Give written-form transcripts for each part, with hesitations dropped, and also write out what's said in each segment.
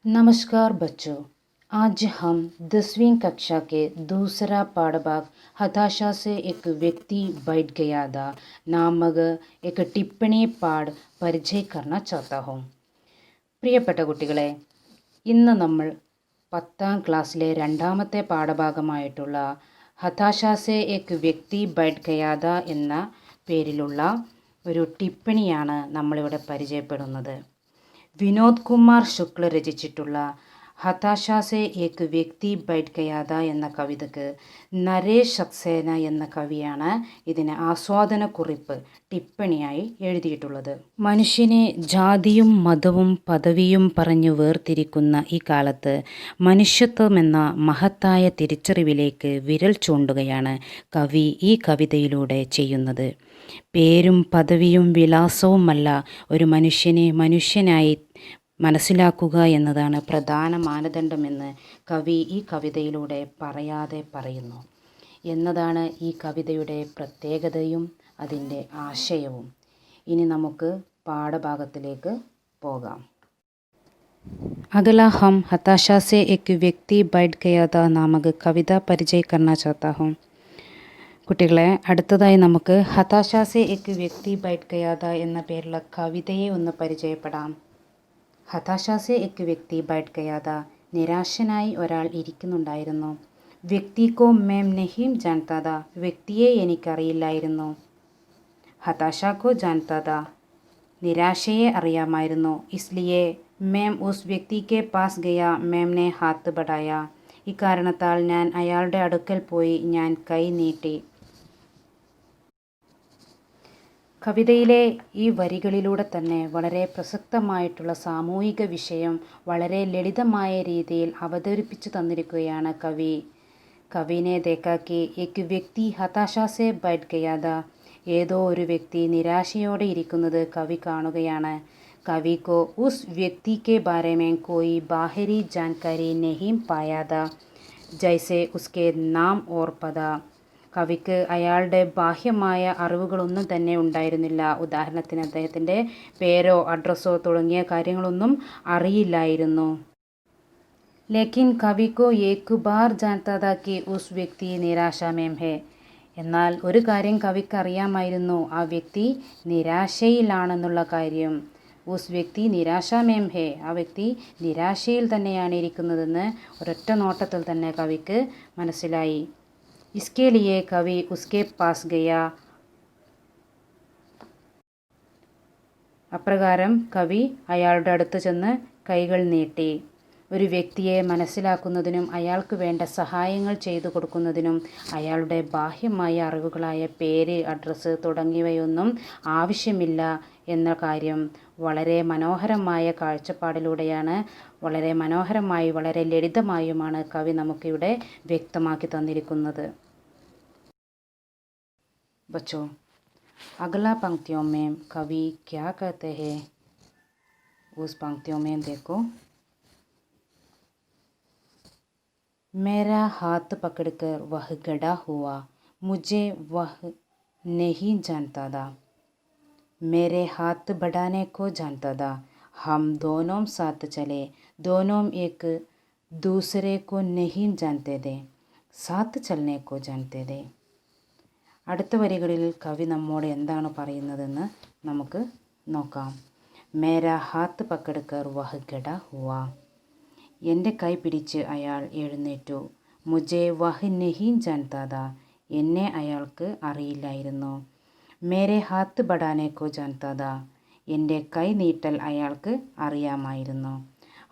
नमस्कार बच्चों। आज हम 10वीं कक्षा के दूसरा पाठभाग हताशा से एक व्यक्ति बैठ गया था नामक एक टिप्पणी പാഠ പരിചയം करना चाहता हूँ। പ്രിയപ്പെട്ട കുട്ടികളെ, ഇന്ന് നമ്മൾ 10ാം ക്ലാസ്സിലെ രണ്ടാമത്തെ പാഠഭാഗമായിട്ടുള്ള ഹതാശ സെ ഏക് വ്യക്തി ബൈഠ് ഗയാ ഥാ എന്ന പേരിലുള്ള ഒരു ടിപ്പണിയാണ് നമ്മളിവിടെ പരിചയപ്പെടുന്നത്. വിനോദ് കുമാർ ശുക്ല രചിച്ചിട്ടുള്ള ഹതാശ സെ ഏക് വ്യക്തി ബൈഠ് ഗയാ ഥാ എന്ന കവിതയ്ക്ക് നരേഷ് സക്സേന എന്ന കവിയാണ് ഇതിന് ആസ്വാദനക്കുറിപ്പ് ടിപ്പണിയായി എഴുതിയിട്ടുള്ളത്. മനുഷ്യനെ ജാതിയും മതവും പദവിയും പറഞ്ഞു വേർതിരിക്കുന്ന ഈ കാലത്ത് മനുഷ്യത്വമെന്ന മഹത്തായ തിരിച്ചറിവിലേക്ക് വിരൽ ചൂണ്ടുകയാണ് കവി ഈ കവിതയിലൂടെ ചെയ്യുന്നത്. പേരും പദവിയും വിലാസവുമല്ല ഒരു മനുഷ്യനെ മനുഷ്യനായി മനസ്സിലാക്കുക എന്നതാണ് പ്രധാന മാനദണ്ഡമെന്ന് കവി ഈ കവിതയിലൂടെ പറയാതെ പറയുന്നു എന്നതാണ് ഈ കവിതയുടെ പ്രത്യേകതയും അതിൻ്റെ ആശയവും. ഇനി നമുക്ക് പാഠഭാഗത്തിലേക്ക് പോകാം. अगला हम हताशा से एक व्यक्ति बैठ गया था नामक കവിത പരിചയ करना चाहता हूँ. കുട്ടികളെ, അടുത്തതായി നമുക്ക് ഹതാശ സെ ഏക് വ്യക്തി ബൈഠ് ഗയാ ഥാ എന്ന പേരുള്ള കവിതയെ ഒന്ന് പരിചയപ്പെടാം. ഹതാശ സെ ഏക് വ്യക്തി ബൈഠ് ഗയാ ഥാ. നിരാശനായി ഒരാൾ ഇരിക്കുന്നുണ്ടായിരുന്നു. വ്യക്തി കോ മേം നഹീം ജാൻതാ ഥാ. വ്യക്തിയെ എനിക്കറിയില്ലായിരുന്നു. ഹതാശ കോ ജാൻതാ ഥാ. നിരാശയെ അറിയാമായിരുന്നു. ഇസ്ലിയെ മേം ഉസ് വ്യക്തി കെ പാസ് ഗയാ. മേം നെ ഹാത്ത് ബഡായ. ഇക്കാരണത്താൽ ഞാൻ അയാളുടെ അടുക്കൽ പോയി. ഞാൻ കൈ നീട്ടി. കവിതയിലെ ഈ വരികളിലൂടെ തന്നെ വളരെ പ്രസക്തമായിട്ടുള്ള സാമൂഹിക വിഷയം വളരെ ലളിതമായ രീതിയിൽ അവതരിപ്പിച്ചു തന്നിരിക്കുകയാണ് കവി. കവിനെ ദേക്കാക്കി ഏക് വ്യക്തി ഹതാശ സെ ബൈഠ് ഗയാ ഥാ. ഏതോ ഒരു വ്യക്തി നിരാശയോടെ ഇരിക്കുന്നത് കവി കാണുകയാണ്. കവി കോ ഉസ് വ്യക്തി കെ ബാരെ മേം കോയി ബാഹരി ജാൻകാരി നഹീം പായാ ഥാ. ജൈസെ ഉസ്കെ നാം ഓർ പദ. കവിക്ക് അയാളുടെ ബാഹ്യമായ അറിവുകളൊന്നും തന്നെ ഉണ്ടായിരുന്നില്ല. ഉദാഹരണത്തിന് അദ്ദേഹത്തിൻ്റെ പേരോ അഡ്രസ്സോ തുടങ്ങിയ കാര്യങ്ങളൊന്നും അറിയില്ലായിരുന്നു. ലേക്കിൻ കവി കോ ഏക് ബാർ ജാൻതാ ഥാ കി ഉസ് വ്യക്തി നിരാശ മേം ഹെ. എന്നാൽ ഒരു കാര്യം കവിക്ക് അറിയാമായിരുന്നു, ആ വ്യക്തി നിരാശയിലാണെന്നുള്ള കാര്യം. ഉസ് വ്യക്തി നിരാശ മേം ഹെ. ആ വ്യക്തി നിരാശയിൽ തന്നെയാണ് ഇരിക്കുന്നതെന്ന് ഒരൊറ്റ നോട്ടത്തിൽ തന്നെ കവിക്ക് മനസ്സിലായി. इसके लिए कवि उसके पास गया. അപ്രകാരം കവി അയാളുടെ അടുത്ത് ചെന്ന് കൈകൾ നീട്ടി. ഒരു വ്യക്തിയെ മനസ്സിലാക്കുന്നതിനും അയാൾക്ക് വേണ്ട സഹായങ്ങൾ ചെയ്തു കൊടുക്കുന്നതിനും അയാളുടെ ബാഹ്യമായ അറിവുകളായ പേര്, അഡ്രസ്സ് തുടങ്ങിയവയൊന്നും ആവശ്യമില്ല എന്ന കാര്യം വളരെ മനോഹരമായ കാഴ്ചപ്പാടിലൂടെയാണ്, വളരെ മനോഹരമായി വളരെ ലളിതമായുമാണ് കവി നമുക്കിവിടെ വ്യക്തമാക്കി തന്നിരിക്കുന്നത്. बच्चों, अगला पंक्तियों में कवि क्या कहते हैं उस पंक्तियों में देखो. मेरा हाथ पकड़कर वह खड़ा हुआ. मुझे वह नहीं जानता था. मेरे हाथ बढ़ाने को जानता था. हम दोनों साथ चले. दोनों एक दूसरे को नहीं जानते थे. साथ चलने को जानते थे. അടുത്ത വരികളിൽ കവി നമ്മോട് എന്താണ് പറയുന്നതെന്ന് നമുക്ക് നോക്കാം. മേരാ ഹാത്ത് പക്കഡ്കർ വഹ് ഖഡ ഹുവാ. എൻ്റെ കൈ പിടിച്ച് അയാൾ എഴുന്നേറ്റു. മുജെ വഹ് നഹീം ജാൻതാ ഥാ. എന്നെ അയാൾക്ക് അറിയില്ലായിരുന്നു. മേരെ ഹാത്ത് ബഡാനെ കോ ജാൻതാ ഥാ. എൻ്റെ കൈ നീട്ടൽ അയാൾക്ക് അറിയാമായിരുന്നു.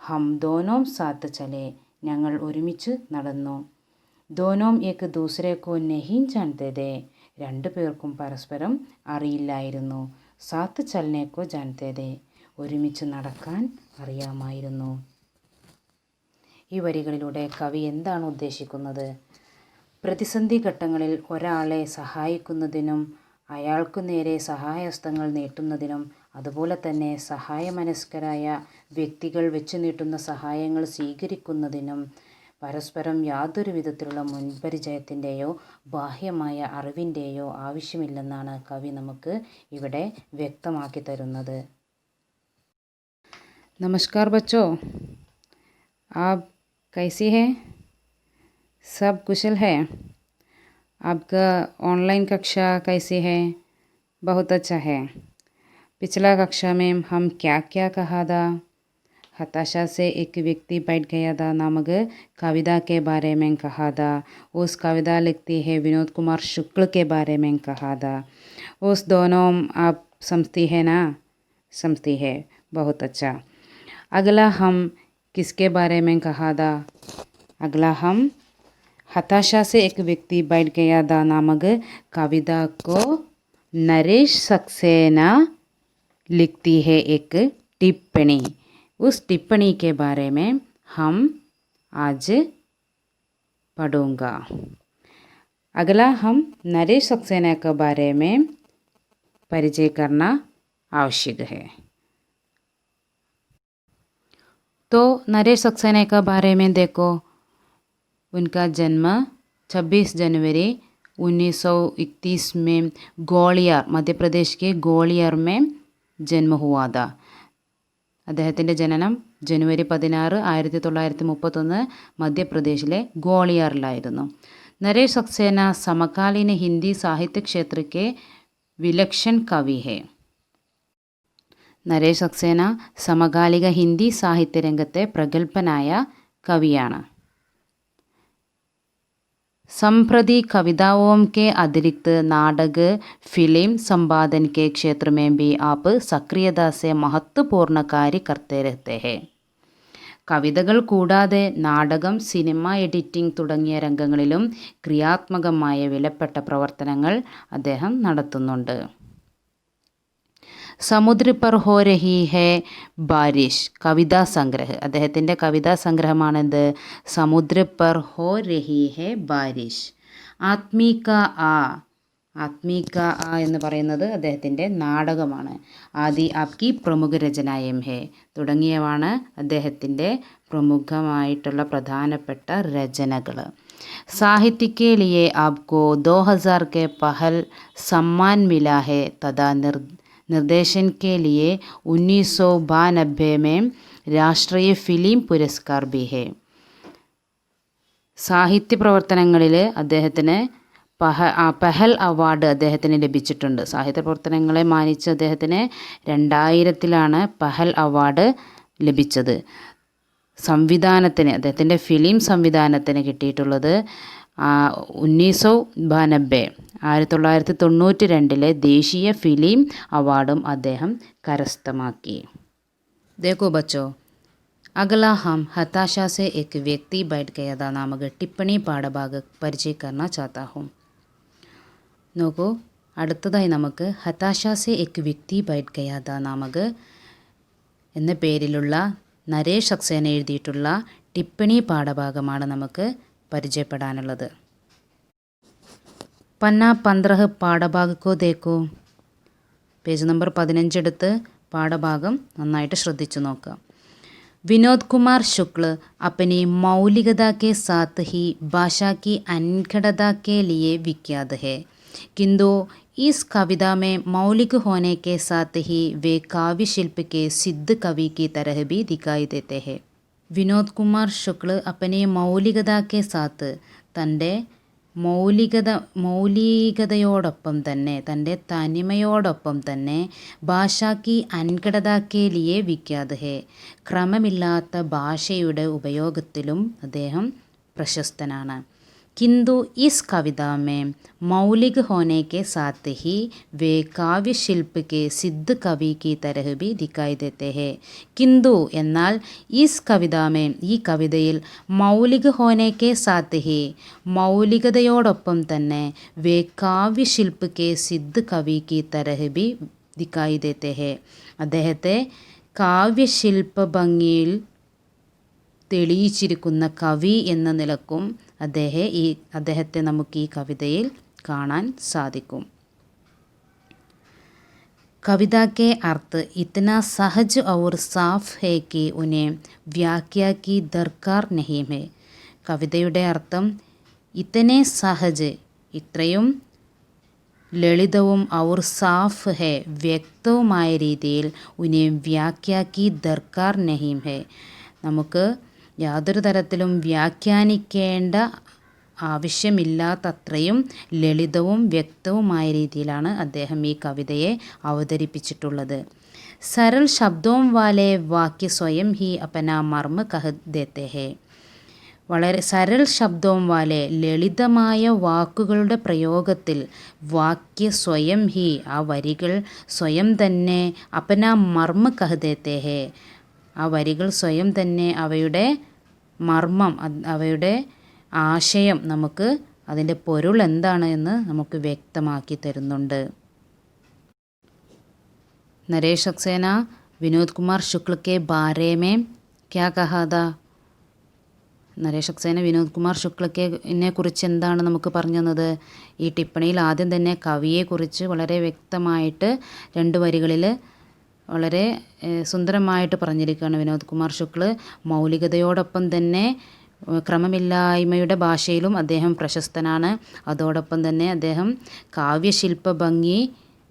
ഹം ദോനോം സാത്ത് ചലേ. ഞങ്ങൾ ഒരുമിച്ച് നടന്നു. ദോനോം ഏക് ദൂസരെ കോ നഹീം ജാൻതേ ഥേ. രണ്ടു പേർക്കും പരസ്പരം അറിയില്ലായിരുന്നു. സാത്ത് ചലനെ കോ ജാൻതേ ഥേ. ഒരുമിച്ച് നടക്കാൻ അറിയാമായിരുന്നു. ഈ വരികളിലൂടെ കവി എന്താണ് ഉദ്ദേശിക്കുന്നത്? പ്രതിസന്ധി ഘട്ടങ്ങളിൽ ഒരാളെ സഹായിക്കുന്നതിനും അയാൾക്കു നേരെ സഹായഹസ്തങ്ങൾ നീട്ടുന്നതിനും അതുപോലെ തന്നെ സഹായമനസ്കരായ വ്യക്തികൾ വെച്ച് നീട്ടുന്ന സഹായങ്ങൾ സ്വീകരിക്കുന്നതിനും പരസ്പരം യാതൊരു വിധത്തിലുള്ള മുൻപരിചയത്തിൻ്റെയോ ബാഹ്യമായ അറിവിൻ്റെയോ ആവശ്യമില്ലെന്നാണ് കവി നമുക്ക് ഇവിടെ വ്യക്തമാക്കി തരുന്നത്. നമസ്കാർ ബച്ചോ. आप कैसी हैं? सब कुशल है? आपका ऑनलाइन कक्षा कैसी है? बहुत अच्छा है। पिछला कक्षा में हम क्या क्या कहा था? हताशा से एक व्यक्ति बैठ गया था नामक कविता के बारे में कहा था। उस कविता लिखती है विनोद कुमार शुक्ल के बारे में कहा था। उस दोनों आप समझती है ना? समझती है, बहुत अच्छा। अगला हम किसके बारे में कहा था? अगला हम हताशा से एक व्यक्ति बैठ गया था नामक कविता को नरेश सक्सेना लिखती है एक टिप्पणी। उस टिप्पणी के बारे में हम आज पढ़ूंगा। अगला हम नरेश सक्सेना के बारे में परिचय करना आवश्यक है। तो नरेश सक्सेना के बारे में देखो, उनका जन्म 26 जनवरी 1931 में ग्वालियर, मध्य प्रदेश के ग्वालियर में जन्म हुआ था। അദ്ദേഹത്തിൻ്റെ ജനനം ജനുവരി 16, 1931 മധ്യപ്രദേശിലെ ഗ്വാളിയറിലായിരുന്നു. नरेश सक्सेना समकालीन हिंदी साहित्य क्षेत्र के विलक्षण कवि है. നരേഷ് സക്സേന സമകാലിക ഹിന്ദി സാഹിത്യ രംഗത്തെ പ്രഗത്ഭനായ കവിയാണ്. संप्रति कविताओं के अतिरिक्त नाटक, फिल्म संपादन के क्षेत्र में भी आप सक्रियता से महत्वपूर्ण कार्य करते रहते हैं. കവിതകൾ കൂടാതെ നാടകം, സിനിമ എഡിറ്റിംഗ് തുടങ്ങിയ രംഗങ്ങളിലും ക്രിയാത്മകമായ വിലപ്പെട്ട പ്രവർത്തനങ്ങൾ അദ്ദേഹം നടത്തുന്നുണ്ട്. സമുദ്ര पर हो रही है बारिश കവിതാ സംഗ്രഹ്. അദ്ദേഹത്തിൻ്റെ കവിതാ സംഗ്രഹമാണിത് സമുദ്ര पर हो रही है बारिश. ആത്മീക ആ, ആത്മീക ആ എന്ന് പറയുന്നത് അദ്ദേഹത്തിൻ്റെ നാടകമാണ്. ആദി ആപ്കി പ്രമുഖ രചനായം ഹേ തുടങ്ങിയവാണ് അദ്ദേഹത്തിൻ്റെ പ്രമുഖമായിട്ടുള്ള പ്രധാനപ്പെട്ട രചനകൾ. साहित्य के लिए आपको 2000 के पहल सम्मान मिला है तथा निर्देशन के लिए 1992 में राष्ट्रीय फिल्म पुरस्कार भी है. സാഹിത്യ പ്രവർത്തനങ്ങളിൽ അദ്ദേഹത്തിന് പെഹൽ അവാർഡ് അദ്ദേഹത്തിന് ലഭിച്ചിട്ടുണ്ട്. സാഹിത്യ പ്രവർത്തനങ്ങളെ മാനിച്ച് അദ്ദേഹത്തിന് 2000-ലാണ് പെഹൽ അവാർഡ് ലഭിച്ചത്. സംവിധാനത്തിന്, അദ്ദേഹത്തിൻ്റെ ഫിലിം സംവിധാനത്തിന് കിട്ടിയിട്ടുള്ളത് 1992 ദേശീയ ഫിലിം അവാർഡും അദ്ദേഹം കരസ്ഥമാക്കി. देखो बच्चों, अगला हम हताशा से एक व्यक्ति बैठ गया था नामक टिप्पणी പാഠഭാഗം പരിചയ करना चाहता हूँ. നോക്കൂ, അടുത്തതായി നമുക്ക് ഹതാശ സെ എക് വ്യക്തി ബൈഠ് ഗയാ താ നാമക് എന്ന പേരിലുള്ള നരേഷ് സക്സേന എഴുതിയിട്ടുള്ള ടിപ്പണി പാഠഭാഗമാണ് നമുക്ക് പരിചയപ്പെടാനുള്ളത്. പന്ന 15 പാഠഭാഗ് കോ ദേക്കോ. പേജ് നമ്പർ 15 എടുത്ത് പാഠഭാഗം നന്നായിട്ട് ശ്രദ്ധിച്ചു നോക്കുക. विनोद कुमार शुक्ल अपनी मौलिकता के साथ ही भाषा की अनखड़ता के लिए विख्यात है, किंतु इस कविता में मौलिक होने के साथ ही वे काव्य शिल्प के सिद्ध कवि की तरह भी दिखाई देते हैं. विनोद कुमार शुक्ल अपनी मौलिकता के साथ തൻ്റെ മൗലികതയോടൊപ്പം തന്നെ, തൻ്റെ തനിമയോടൊപ്പം തന്നെ ഭാഷാക്കി അൻകടതാക്കെ ലിയെ വിഖ്യാത് ഹേ, ക്രമമില്ലാത്ത ഭാഷയുടെ ഉപയോഗത്തിലും അദ്ദേഹം പ്രശസ്തനാണ്. किंतु इस कविता में मौलिक होने के साथ ही वे काव्य शिल्प के सिद्ध कवि की तरह भी दिखाई देते हैं. किंतु എന്നാൽ इस कविता में, ഈ കവിതയിൽ മൗലിക होने के साथ ही, മൗലികതയോടൊപ്പം തന്നെ വേ കാവ്യശില്പ के सिद्ध कवि की तरह भी दिखाई देते हैं, അദ്ദേഹത്തെ കാവ്യശില്പ ഭംഗിയിൽ തെളിയിച്ചിരിക്കുന്ന കവി എന്ന നിലക്കും അദ്ദേഹത്തെ നമുക്ക് ഈ കവിതയിൽ കാണാൻ സാധിക്കും. कविता के अर्थ इतना सहज और साफ है कि उन्हें व्याख्या की दरकार नहीं है. കവിതയുടെ അർത്ഥം ഇതനെ സഹജ്, ഇത്രയും ലളിതവും ഔർ സാഫ് ഹെ, വ്യക്തവുമായ രീതിയിൽ ഉനെ വ്യാഖ്യാ കി ദർക്കാർ നഹീം ഹെ, നമുക്ക് യാതൊരു തരത്തിലും വ്യാഖ്യാനിക്കേണ്ട ആവശ്യമില്ലാത്തത്രയും ലളിതവും വ്യക്തവുമായ രീതിയിലാണ് അദ്ദേഹം ഈ കവിതയെ അവതരിപ്പിച്ചിട്ടുള്ളത്. सरल शब्दों वाले वाक्य स्वयं ही अपना मर्म कह देते हैं. വളരെ സരൽ ശബ്ദവും വാലെ ലളിതമായ വാക്കുകളുടെ പ്രയോഗത്തിൽ വാക്യ സ്വയം ഹി ആ വരികൾ സ്വയം തന്നെ അപന മർമ്മ കഹദേത്തെ ഹേ ആ വരികൾ സ്വയം തന്നെ അവയുടെ മർമ്മം അവയുടെ ആശയം നമുക്ക് അതിൻ്റെ പൊരുൾ എന്താണ് എന്ന് നമുക്ക് വ്യക്തമാക്കി തരുന്നുണ്ട്. नरेश सक्सेना विनोद कुमार शुक्ल के बारे में क्या कहा था? നരേഷ് സക്സേന വിനോദ് കുമാർ ശുക്ലനെ കുറിച്ച് എന്താണ് നമുക്ക് പറഞ്ഞു തന്നത്? ഈ ടിപ്പണിയിൽ ആദ്യം തന്നെ കവിയെക്കുറിച്ച് വളരെ വ്യക്തമായിട്ട് 2 വരികളിൽ വളരെ സുന്ദരമായിട്ട് പറഞ്ഞിരിക്കുകയാണ് വിനോദ് കുമാർ ശുക്ൽ. മൗലികതയോടൊപ്പം തന്നെ ക്രമമില്ലായ്മയുടെ ഭാഷയിലും അദ്ദേഹം പ്രശസ്തനാണ്. അതോടൊപ്പം തന്നെ അദ്ദേഹം കാവ്യശില്പ ഭംഗി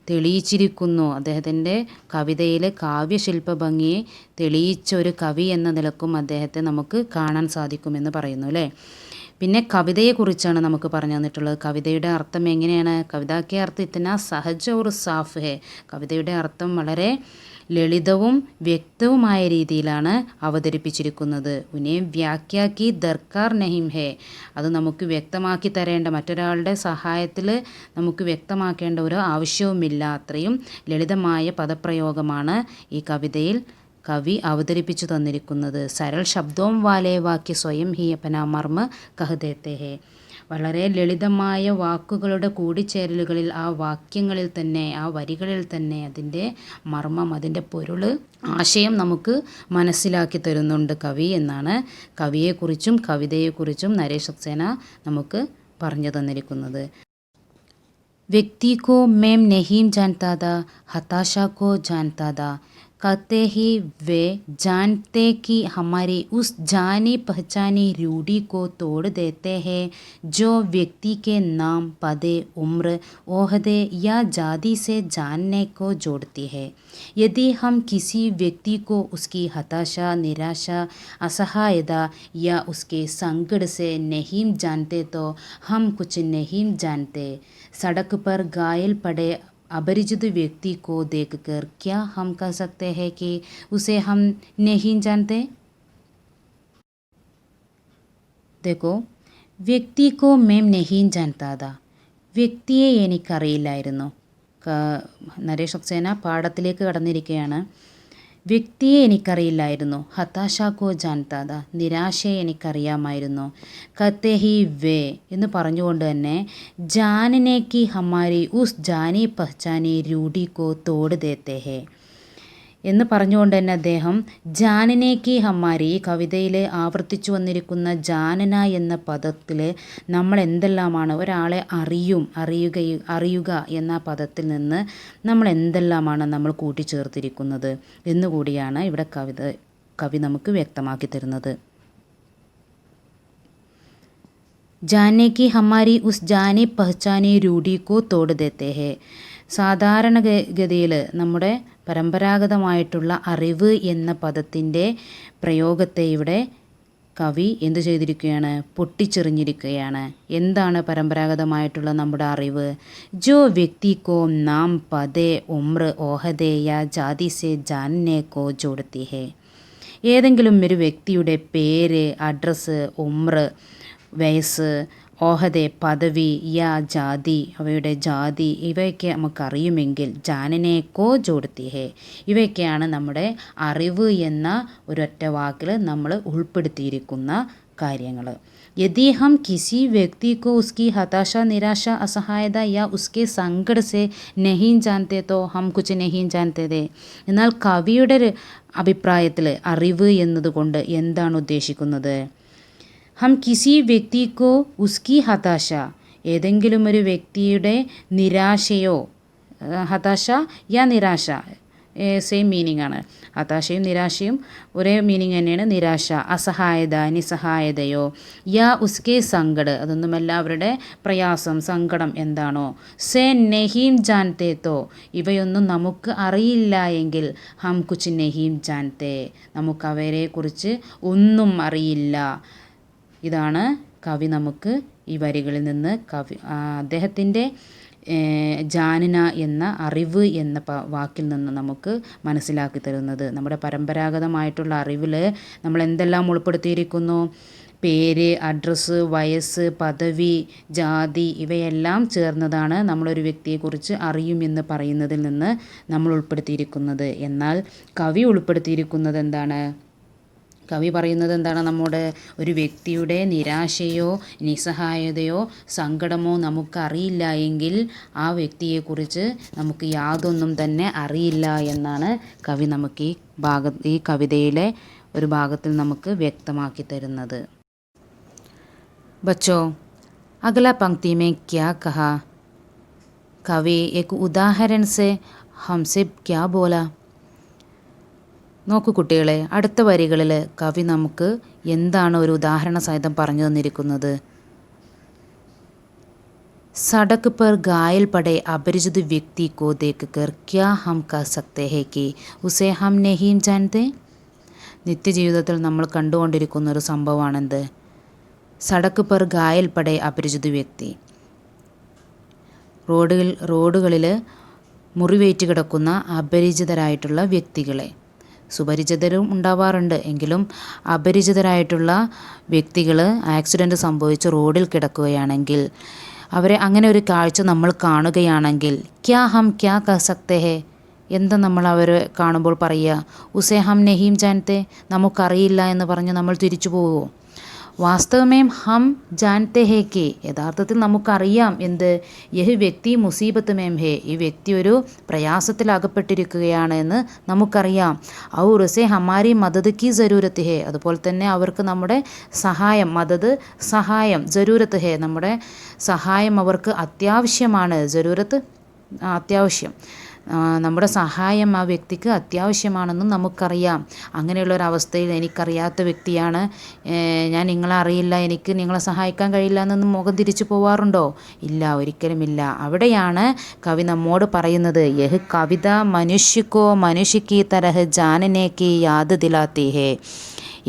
തെളിയിച്ചിരിക്കുന്നു. അദ്ദേഹത്തിൻ്റെ കവിതയിൽ കാവ്യശില്പ ഭംഗിയെ തെളിയിച്ച ഒരു കവി എന്ന നിലക്കും അദ്ദേഹത്തെ നമുക്ക് കാണാൻ സാധിക്കുമെന്ന് പറയുന്നു അല്ലേ. പിന്നെ കവിതയെക്കുറിച്ചാണ് നമുക്ക് പറഞ്ഞു തന്നിട്ടുള്ളത്. കവിതയുടെ അർത്ഥം എങ്ങനെയാണ്? കവിതാക്കെ അർത്ഥം ഇത്തന സഹജ ഒരു സാഫ് ഹേ. കവിതയുടെ അർത്ഥം വളരെ ലളിതവും വ്യക്തവുമായ രീതിയിലാണ് അവതരിപ്പിച്ചിരിക്കുന്നത്. ഉനെ വ്യാഖ്യാക്കി ദർക്കാർ നഹിം ഹേ. അത് നമുക്ക് വ്യക്തമാക്കി തരേണ്ട, മറ്റൊരാളുടെ സഹായത്തിൽ നമുക്ക് വ്യക്തമാക്കേണ്ട ഒരു ആവശ്യവുമില്ല. അത്രയും ലളിതമായ പദപ്രയോഗമാണ് ഈ കവിതയിൽ കവി അവതരിപ്പിച്ചു തന്നിരിക്കുന്നത്. സരൽ ശബ്ദവും വാലേ വാക്യ സ്വയം ഹി അപന മർമ്മ കഹദേത്തെ ഹേ. വളരെ ലളിതമായ വാക്കുകളുടെ കൂടിച്ചേരലുകളിൽ ആ വാക്യങ്ങളിൽ തന്നെ ആ വരികളിൽ തന്നെ അതിൻ്റെ മർമ്മം, അതിൻ്റെ പൊരുൾ, ആശയം നമുക്ക് മനസ്സിലാക്കി തരുന്നുണ്ട് കവി എന്നാണ് കവിയെക്കുറിച്ചും കവിതയെക്കുറിച്ചും നരേഷ് സക്സേന നമുക്ക് പറഞ്ഞു തന്നിരിക്കുന്നത്. വ്യക്തി को मैं नहीं जानता था, हताशा को जानता था. कहते ही वे जानते कि हमारी उस जानी पहचानी रूढ़ी को तोड़ देते हैं जो व्यक्ति के नाम, पदे, उम्र, ओहदे या जाति से जानने को जोड़ती है. यदि हम किसी व्यक्ति को उसकी हताशा, निराशा, असहायता या उसके संकट से नहीं जानते तो हम कुछ नहीं जानते. सड़क पर घायल पड़े अपरिचित व्यक्ति को देखकर क्या हम कह सकते हैं कि उसे हम नहीं जानते? देखो, വ്യക്തി को मैं नहीं जानता था. വ്യക്തിയെ എനിക്കറിയില്ലായിരുന്നു. നരേഷ് സക്സേന പാഠത്തിലേക്ക് കടന്നിരിക്കുകയാണ്. വ്യക്തിയെ എനിക്കറിയില്ലായിരുന്നു. ഹതാശ കോ ജാൻതാ താ. നിരാശയെ എനിക്കറിയാമായിരുന്നു. കത്തെ ഹി വേ എന്ന് പറഞ്ഞുകൊണ്ട് തന്നെ ജാനനെ കി ഹമാരി ഉസ് ജാനി പഹ്ചാനി രൂഢി കോ തോട് ദേത്തെ ഹേ എന്ന് പറഞ്ഞുകൊണ്ട് തന്നെ അദ്ദേഹം ജാനനേക്ക് ഹമ്മാരി, ഈ കവിതയിൽ ആവർത്തിച്ചു വന്നിരിക്കുന്ന ജാനന എന്ന പദത്തിൽ നമ്മൾ എന്തെല്ലാമാണ് ഒരാളെ അറിയുക എന്ന പദത്തിൽ നിന്ന് നമ്മൾ എന്തെല്ലാമാണ് നമ്മൾ കൂട്ടിച്ചേർത്തിരിക്കുന്നത് എന്നുകൂടിയാണ് ഇവിടെ കവി നമുക്ക് വ്യക്തമാക്കി തരുന്നത്. ജാനേക്ക് ഹമ്മാരി ഉസ് ജാനി പഹ്ചാനി രൂഢി കോ തോട് ദേത്തെ ഹേ. സാധാരണഗതിയിൽ നമ്മുടെ പരമ്പരാഗതമായിട്ടുള്ള അറിവ് എന്ന പദത്തിൻ്റെ പ്രയോഗത്തെ ഇവിടെ കവി എന്തു ചെയ്തിരിക്കുകയാണ്? പൊട്ടിച്ചെറിഞ്ഞിരിക്കുകയാണ്. എന്താണ് പരമ്പരാഗതമായിട്ടുള്ള നമ്മുടെ അറിവ്? ജോ വ്യക്തി കോ നാം, പദേ, ഉമ്ര, ഓഹദേ യാ ജാതി സെ ജാനനെ കോ ജോഡത്തി ഹേ. ഏതെങ്കിലും ഒരു വ്യക്തിയുടെ പേര്, അഡ്രസ്സ്, ഉമ്ര വയസ്സ്, ഓഹദെ പദവി, യാ ജാതി അവയുടെ ജാതി ഇവയൊക്കെ നമുക്കറിയുമെങ്കിൽ ജാനനെ കോ ജോഡത്തി ഹേ ഇവയൊക്കെയാണ് നമ്മുടെ അറിവ് എന്ന ഒരൊറ്റ വാക്കിൽ നമ്മൾ ഉൾപ്പെടുത്തിയിരിക്കുന്ന കാര്യങ്ങൾ. यदि हम किसी व्यक्ति को उसकी हताशा, निराशा, असहायता या उसके संकट से नहीं जानते तो हम कुछ नहीं जानते थे. എന്നാൽ കവിയുടെ അഭിപ്രായത്തിൽ അറിവ് എന്നതുകൊണ്ട് എന്താണ് ഉദ്ദേശിക്കുന്നത്? ഹം കിസി വ്യക്തിക്കോ ഉസ്കി ഹതാശ, ഏതെങ്കിലും ഒരു വ്യക്തിയുടെ നിരാശയോ, ഹതാശ യാ നിരാശ സെയിം മീനിങ് ആണ്. ഹതാശയും നിരാശയും ഒരേ മീനിങ് തന്നെയാണ്. നിരാശ, അസഹായത, നിസ്സഹായതയോ. യാ ഉസ്കെ സങ്കട്, അതൊന്നുമല്ല അവരുടെ പ്രയാസം, സങ്കടം എന്താണോ. സേ നെഹീം ജാൻതേ തോ, ഇവയൊന്നും നമുക്ക് അറിയില്ല എങ്കിൽ. ഹം കുച്ച് നെഹീം ജാൻതേ, നമുക്ക് അവരെക്കുറിച്ച് ഒന്നും അറിയില്ല. ഇതാണ് കവി നമുക്ക് ഈ വരികളിൽ നിന്ന് അദ്ദേഹത്തിൻ്റെ ജാനന എന്ന അറിവ് എന്ന വാക്കിൽ നിന്ന് നമുക്ക് മനസ്സിലാക്കി തരുന്നത്. നമ്മുടെ പരമ്പരാഗതമായിട്ടുള്ള അറിവിൽ നമ്മൾ എന്തെല്ലാം ഉൾപ്പെടുത്തിയിരിക്കുന്നു? പേര്, അഡ്രസ്സ്, വയസ്സ്, പദവി, ജാതി ഇവയെല്ലാം ചേർന്നതാണ് നമ്മളൊരു വ്യക്തിയെക്കുറിച്ച് അറിയുമെന്ന് പറയുന്നതിൽ നിന്ന് നമ്മൾ ഉൾപ്പെടുത്തിയിരിക്കുന്നത്. എന്നാൽ കവി ഉൾപ്പെടുത്തിയിരിക്കുന്നത് എന്താണ്? കവി പറയുന്നത് എന്താണ്? നമ്മുടെ ഒരു വ്യക്തിയുടെ നിരാശയോ നിസ്സഹായതയോ സങ്കടമോ നമുക്കറിയില്ല എങ്കിൽ ആ വ്യക്തിയെക്കുറിച്ച് നമുക്ക് യാതൊന്നും തന്നെ അറിയില്ല എന്നാണ് കവി നമുക്ക് ഈ കവിതയിലെ ഒരു ഭാഗത്തിൽ നമുക്ക് വ്യക്തമാക്കി തരുന്നത്. बच्चों, अगला पंक्ति में क्या कहा? कवि एक उदाहरण से हमसे क्या बोला? നോക്കൂ കുട്ടികളെ, അടുത്ത വരികളിൽ കവി നമുക്ക് എന്താണ് ഒരു ഉദാഹരണ സഹിതം പറഞ്ഞു തന്നിരിക്കുന്നത്? सड़क पर घायल पड़े अपरिचित व्यक्ति को देखकर क्या हम कह सकते हैं कि उसे हम नहीं जानते? നിത്യജീവിതത്തിൽ നമ്മൾ കണ്ടുകൊണ്ടിരിക്കുന്ന ഒരു സംഭവമാണെന്ത്? സടക്ക് പെർ ഘായൽ പടേ അപരിചിത വ്യക്തി. റോഡുകളിൽ മുറിവേറ്റ് കിടക്കുന്ന അപരിചിതരായിട്ടുള്ള വ്യക്തികളെ. സുപരിചിതരും ഉണ്ടാവാറുണ്ട്, എങ്കിലും അപരിചിതരായിട്ടുള്ള വ്യക്തികൾ ആക്സിഡൻറ്റ് സംഭവിച്ച് റോഡിൽ കിടക്കുകയാണെങ്കിൽ, അവരെ അങ്ങനെ ഒരു കാഴ്ച നമ്മൾ കാണുകയാണെങ്കിൽ, ക്യാ ഹം ക്യാ കഹ് സക്തേ ഹേ, എന്താ നമ്മൾ അവരെ കാണുമ്പോൾ പറയുക? ഉസേ ഹം നെഹീം ജാൻതേ, നമുക്കറിയില്ല എന്ന് പറഞ്ഞ് നമ്മൾ തിരിച്ചു പോവുമോ? വാസ്തവമേം ഹം ജാൻതേ ഹേ കെ, യഥാർത്ഥത്തിൽ നമുക്കറിയാം എന്ത്? യഹ് വ്യക്തി മുസീബത്ത് മേം ഹേ, ഈ വ്യക്തി ഒരു പ്രയാസത്തിൽ അകപ്പെട്ടിരിക്കുകയാണ് എന്ന് നമുക്കറിയാം. ഔർ ഉസേ ഹമാരി മദദ് കി ജരൂരത്ത് ഹേ, അതുപോലെ തന്നെ അവർക്ക് നമ്മുടെ സഹായം, മദദ് സഹായം, ജരൂരത്ത് ഹേ നമ്മുടെ സഹായം അവർക്ക് അത്യാവശ്യമാണ്. ജരൂരത്ത് അത്യാവശ്യം, നമ്മുടെ സഹായം ആ വ്യക്തിക്ക് അത്യാവശ്യമാണെന്നും നമുക്കറിയാം. അങ്ങനെയുള്ളൊരവസ്ഥയിൽ എനിക്കറിയാത്ത വ്യക്തിയാണ്, ഞാൻ നിങ്ങളെ അറിയില്ല, എനിക്ക് നിങ്ങളെ സഹായിക്കാൻ കഴിയില്ല എന്നൊന്നും മുഖം തിരിച്ചു പോവാറുണ്ടോ? ഇല്ല, ഒരിക്കലുമില്ല. അവിടെയാണ് കവി നമ്മോട് പറയുന്നത്, യഹ് കവിത മനുഷ്യക്കോ മനുഷ്യക്ക് തരഹ് ജാനനേക്ക് യാദ് ദിലാത്തി ഹേ.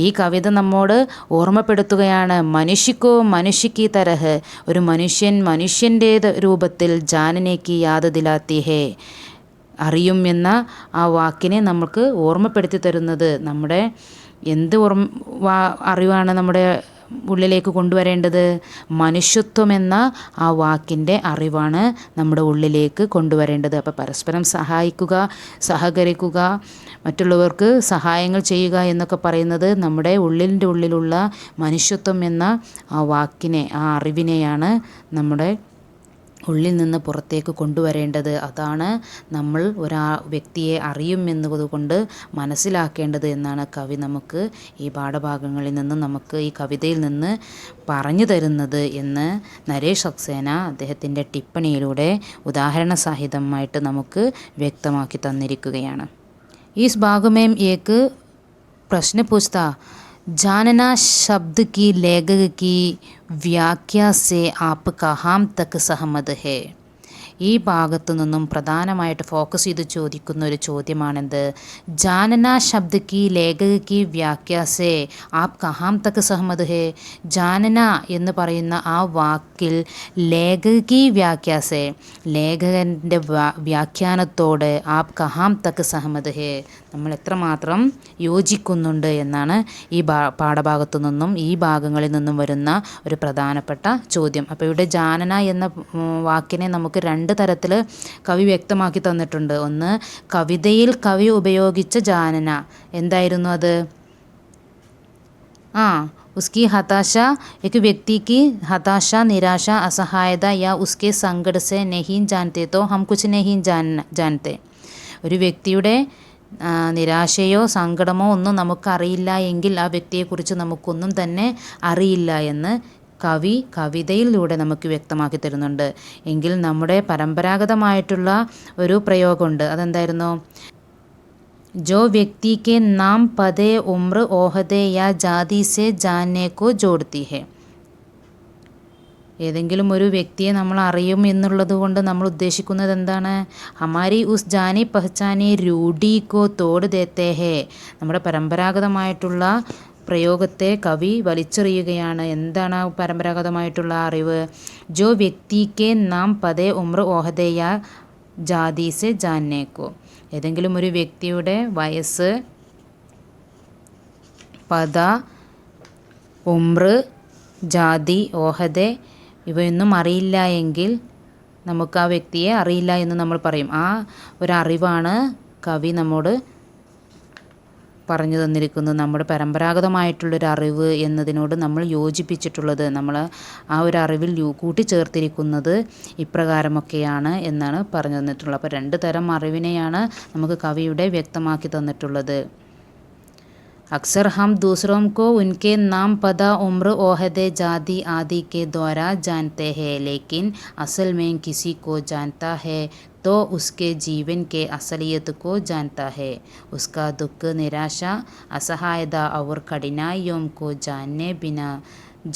ഈ കവിത നമ്മോട് ഓർമ്മപ്പെടുത്തുകയാണ്, മനുഷ്യക്കോ മനുഷ്യക്ക് തരഹ്, ഒരു മനുഷ്യൻ്റെ രൂപത്തിൽ ജാനനേക്ക് യാദ് ദിലാത്തി ഹേ, അറിയും എന്ന ആ വാക്കിനെ നമുക്ക് ഓർമ്മപ്പെടുത്തി തരുന്നത്. നമ്മുടെ എന്ത് അറിവാണ് നമ്മുടെ ഉള്ളിലേക്ക് കൊണ്ടുവരേണ്ടത്? മനുഷ്യത്വം എന്ന ആ വാക്കിൻ്റെ അറിവാണ് നമ്മുടെ ഉള്ളിലേക്ക് കൊണ്ടുവരേണ്ടത്. അപ്പോൾ പരസ്പരം സഹായിക്കുക, സഹകരിക്കുക, മറ്റുള്ളവർക്ക് സഹായങ്ങൾ ചെയ്യുക എന്നൊക്കെ പറയുന്നത് നമ്മുടെ ഉള്ളിലുള്ള മനുഷ്യത്വം എന്ന ആ വാക്കിനെ, ആ അറിവിനെയാണ് നമ്മുടെ ഉള്ളിൽ നിന്ന് പുറത്തേക്ക് കൊണ്ടുവരേണ്ടത്. അതാണ് നമ്മൾ വ്യക്തിയെ അറിയുമെന്നതുകൊണ്ട് മനസ്സിലാക്കേണ്ടത് എന്നാണ് കവി നമുക്ക് ഈ പാഠഭാഗങ്ങളിൽ നിന്ന്, നമുക്ക് ഈ കവിതയിൽ നിന്ന് പറഞ്ഞു തരുന്നത് എന്ന് നരേഷ് സക്സേന അദ്ദേഹത്തിൻ്റെ ടിപ്പണിയിലൂടെ ഉദാഹരണ സഹിതമായിട്ട് നമുക്ക് വ്യക്തമാക്കി തന്നിരിക്കുകയാണ്. इस भाग में एक प्रश्न पूछता, जानना शब्द की लेखक की व्याख्या से आप कहाँ तक सहमत है? ഈ ഭാഗത്തു നിന്നും പ്രധാനമായിട്ട് ഫോക്കസ് ചെയ്ത് ചോദിക്കുന്ന ഒരു ചോദ്യമാണെന്ത്? ജാനന ശബ്ദ കി ലേഖക കി വ്യാഖ്യാസേ ആപ് കഹാം തക് സഹമത് ഹേ. ജാനന എന്ന് പറയുന്ന ആ വാക്കിൽ ലേഖക കി വ്യാഖ്യാസേ, ലേഖകൻ്റെ വ്യാഖ്യാനത്തോട് ആപ് കഹാം തക് സഹമത് ഹേ, നമ്മൾ എത്രമാത്രം യോജിക്കുന്നുണ്ട് എന്നാണ് ഈ പാഠഭാഗത്തു നിന്നും ഈ ഭാഗങ്ങളിൽ നിന്നും വരുന്ന ഒരു പ്രധാനപ്പെട്ട ചോദ്യം. അപ്പോൾ ഇവിടെ ജാനന എന്ന വാക്കിനെ നമുക്ക് രണ്ട് തരത്തിൽ കവി വ്യക്തമാക്കി തന്നിട്ടുണ്ട്. ഒന്ന്, കവിതയിൽ കവി ഉപയോഗിച്ച ജാനന എന്തായിരുന്നു അത്? उसकी हताशा, एक व्यक्ति की हताशा, निराशा, असहायता या उसके संकट से नहीं जानते तो हम कुछ नहीं जानते. ഒരു വ്യക്തിയുടെ നിരാശയോ സങ്കടമോ ഒന്നും നമുക്കറിയില്ല എങ്കിൽ ആ വ്യക്തിയെക്കുറിച്ച് നമുക്കൊന്നും തന്നെ അറിയില്ല എന്ന് കവി കവിതയിലൂടെ നമുക്ക് വ്യക്തമാക്കി തരുന്നുണ്ട്. എങ്കിൽ നമ്മുടെ പരമ്പരാഗതമായിട്ടുള്ള ഒരു പ്രയോഗമുണ്ട്. അതെന്തായിരുന്നു? जो व्यक्ति के नाम पदे उम्र ओहदे या ജാതി से जानने को जोड़ती है. ഏതെങ്കിലും ഒരു വ്യക്തിയെ നമ്മൾ അറിയും എന്നുള്ളത് കൊണ്ട് നമ്മൾ ഉദ്ദേശിക്കുന്നത് എന്താണ്? ഹമാരി ഉസ് ജാനി പഹ്ചാനി രൂഢി കോ തോട് ദേത്തേ ഹേ. നമ്മുടെ പരമ്പരാഗതമായിട്ടുള്ള പ്രയോഗത്തെ കവി വലിച്ചെറിയുകയാണ്. എന്താണ് ആ പരമ്പരാഗതമായിട്ടുള്ള അറിവ്? ജോ വ്യക്തിക്ക് നാം പദേ ഉമ്ര ഓഹദയ ജാതി സെ ജാന്നേക്കോ. ഏതെങ്കിലും ഒരു വ്യക്തിയുടെ വയസ്സ്, പദ, ഉമ്ര, ജാതി, ഓഹദെ ഇവയൊന്നും അറിയില്ല എങ്കിൽ നമുക്ക് ആ വ്യക്തിയെ അറിയില്ല എന്ന് നമ്മൾ പറയും. ആ ഒരറിവാണ് കവി നമ്മോട് പറഞ്ഞു തന്നിരിക്കുന്നത്. നമ്മുടെ പരമ്പരാഗതമായിട്ടുള്ളൊരു അറിവ് എന്നതിനോട് നമ്മൾ യോജിപ്പിച്ചിട്ടുള്ളത്, നമ്മൾ ആ ഒരു അറിവിൽ കൂട്ടിച്ചേർത്തിരിക്കുന്നത് ഇപ്രകാരമൊക്കെയാണ് എന്നാണ് പറഞ്ഞു തന്നിട്ടുള്ളത്. അപ്പോൾ 2 തരം അറിവിനെയാണ് നമുക്ക് കവിയുടെ വ്യക്തമാക്കി തന്നിട്ടുള്ളത്. अक्सर हम दूसरों को उनके नाम पता उम्र ओहदे जाति आदि के द्वारा जानते हैं, लेकिन असल में किसी को जानता है तो उसके जीवन के असलियत को जानता है. उसका दुख, निराशा, असहायता और कठिनाइयों को जानने बिना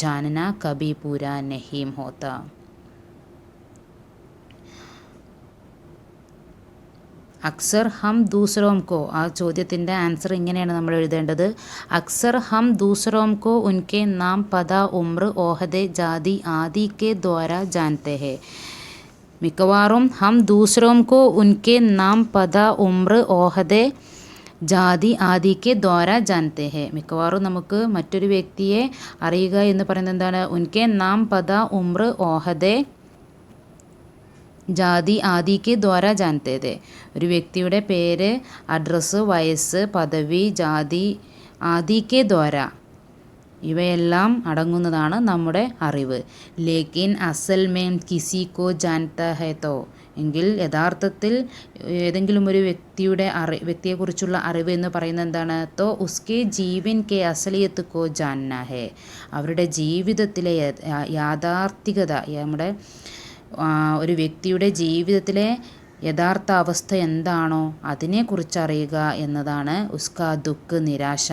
जानना कभी पूरा नहीं होता. അക്സർ ഹം ദൂസറോം കോ, ആ ചോദ്യത്തിൻ്റെ ആൻസർ ഇങ്ങനെയാണ് നമ്മൾ എഴുതേണ്ടത്. അക്സർ ഹം ദൂസറോം കോ ഉൻകെ നാം പദ ഉമ്ര ഓഹദെ ജാതി ആദി കെ ദ്വാര ജാനത്തെ ഹേ. മിക്കവാറും ഹം ദൂസറോം കോ ഉൻകെ നാം പദ ഉമ്ര ഓഹദെ ജാതി ആദി കെ ദ്വാര ജാനത്തെ ഹേ. മിക്കവാറും നമുക്ക് മറ്റൊരു വ്യക്തിയെ അറിയുക എന്ന് പറയുന്നത് എന്താണ്? ഉൻകെ നാം പദ ഉമ്ര ഓഹദെ ജാതി ആദിക്ക് ദ്വാര ജാനത്തേത്. ഒരു വ്യക്തിയുടെ പേര്, അഡ്രസ്സ്, വയസ്സ്, പദവി, ജാതി ആദിക്ക് ദ്വാര ഇവയെല്ലാം അടങ്ങുന്നതാണ് നമ്മുടെ അറിവ്. ലേക്കിൻ അസൽ മേം കിസി കോ ജാനത്താ ഹൈ തോ, എങ്കിൽ യഥാർത്ഥത്തിൽ ഏതെങ്കിലും ഒരു വ്യക്തിയെക്കുറിച്ചുള്ള അറിവ് എന്ന് പറയുന്നത് എന്താണ്? തോ ഉസ്കെ ജീവൻ കെ അസലിയത്ത് കോ ജാനന ഹേ. അവരുടെ ജീവിതത്തിലെ യാഥാർത്ഥികത, നമ്മുടെ ഒരു വ്യക്തിയുടെ ജീവിതത്തിലെ യഥാർത്ഥ അവസ്ഥ എന്താണോ അതിനെക്കുറിച്ച് അറിയുക എന്നതാണ്. ഉസ്കാ ദുഃഖ്, നിരാശ,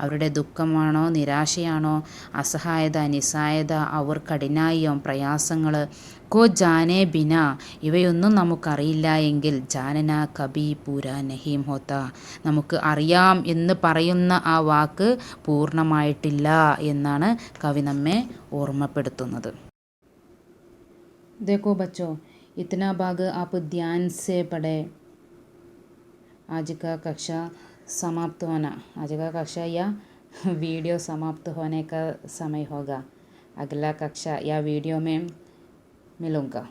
അവരുടെ ദുഃഖമാണോ നിരാശയാണോ, അസഹായത, നിസ്സായത, അവർ കഠിനായം, പ്രയാസങ്ങൾ, കോ ജാനേ ബിന, ഇവയൊന്നും നമുക്കറിയില്ല എങ്കിൽ ജാനന കബി പൂര നഹീം ഹോത്ത, നമുക്ക് അറിയാം എന്ന് പറയുന്ന ആ വാക്ക് പൂർണ്ണമായിട്ടില്ല എന്നാണ് കവി നമ്മെ ഓർമ്മപ്പെടുത്തുന്നത്. देखो बच्चों, इतना भाग आप ध्यान से पढ़े. आज का कक्षा समाप्त होना, आज का कक्षा या वीडियो समाप्त होने का समय होगा. अगला कक्षा या वीडियो में मिलूँगा.